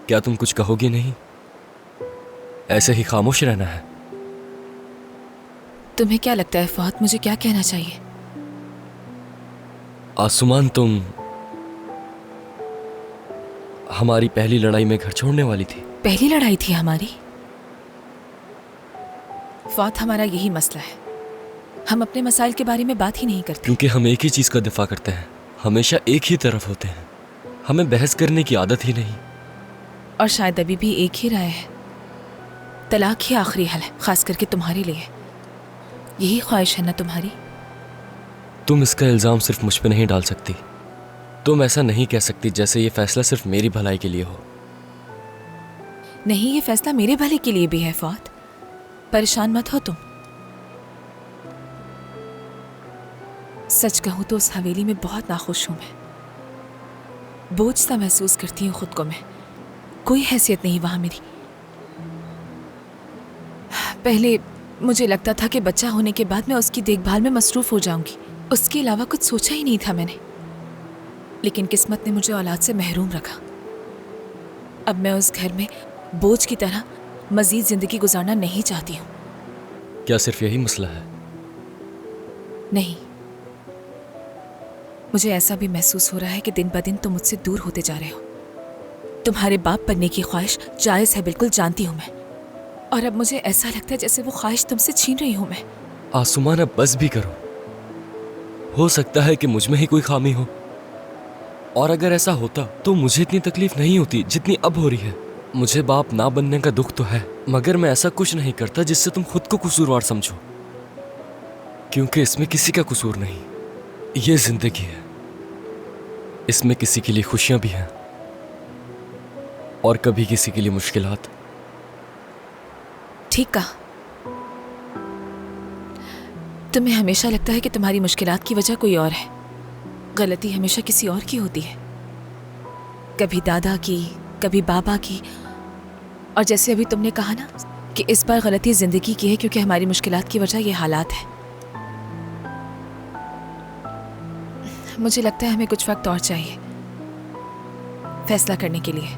क्या तुम कुछ कहोगी नहीं? ऐसे ही खामोश रहना है? तुम्हें क्या लगता है फहद, मुझे क्या कहना चाहिए? आसुमान, तुम हमारी पहली लड़ाई में घर छोड़ने वाली थी। पहली लड़ाई थी हमारी? फहद, हमारा यही मसला है, हम अपने मसाइल के बारे में बात ही नहीं करते। क्योंकि हम एक ही चीज का दिफा करते हैं, हमेशा एक ही तरफ होते हैं। हमें बहस करने की आदत ही नहीं। और शायद अभी भी एक ही राय है, तलाक ही आखिरी हल है, खास करके तुम्हारे लिए। यही ख्वाहिश है ना तुम्हारी? तुम इसका इल्जाम सिर्फ मुझ पे नहीं डाल सकती। तुम ऐसा नहीं कह सकती जैसे ये फैसला सिर्फ मेरी भलाई के लिए हो। नहीं, ये फैसला मेरे भले के लिए भी है फहद, परेशान मत हो तुम। सच कहूं तो उस हवेली में बहुत नाखुश हूं मैं, बोझ सा महसूस करती हूँ खुद को मैं, कोई हैसियत नहीं वहां मेरी। पहले मुझे लगता था कि बच्चा होने के बाद मैं उसकी देखभाल में मसरूफ हो जाऊंगी, उसके अलावा कुछ सोचा ही नहीं था मैंने। लेकिन किस्मत ने मुझे औलाद से महरूम रखा। अब मैं उस घर में बोझ की तरह मजीद जिंदगी गुजारना नहीं चाहती हूँ। क्या सिर्फ यही मसला है? नहीं, मुझे ऐसा भी महसूस हो रहा है कि दिन ब दिन तुम मुझसे दूर होते जा रहे हो। तुम्हारे बाप बनने की ख्वाहिश जायज़ है, बिल्कुल जानती हूँ मैं, और अब मुझे ऐसा लगता है जैसे वो ख्वाहिश तुमसे छीन रही हूँ मैं। आसुमान, अब बस भी करो। हो सकता है कि मुझ में ही कोई खामी हो, और अगर ऐसा होता तो मुझे इतनी तकलीफ नहीं होती जितनी अब हो रही है। मुझे बाप ना बनने का दुख तो है, मगर मैं ऐसा कुछ नहीं करता जिससे तुम खुद को कसूरवार समझो, क्योंकि इसमें किसी का कसूर नहीं। ये जिंदगी है, इसमें किसी के लिए खुशियां भी हैं और कभी किसी के लिए मुश्किलात। ठीक कहा। तुम्हें हमेशा लगता है कि तुम्हारी मुश्किलात की वजह कोई और है। गलती हमेशा किसी और की होती है, कभी दादा की, कभी बाबा की, और जैसे अभी तुमने कहा ना कि इस बार गलती जिंदगी की है क्योंकि हमारी मुश्किलात की वजह ये हालात है। मुझे लगता है हमें कुछ वक्त और चाहिए फैसला करने के लिए।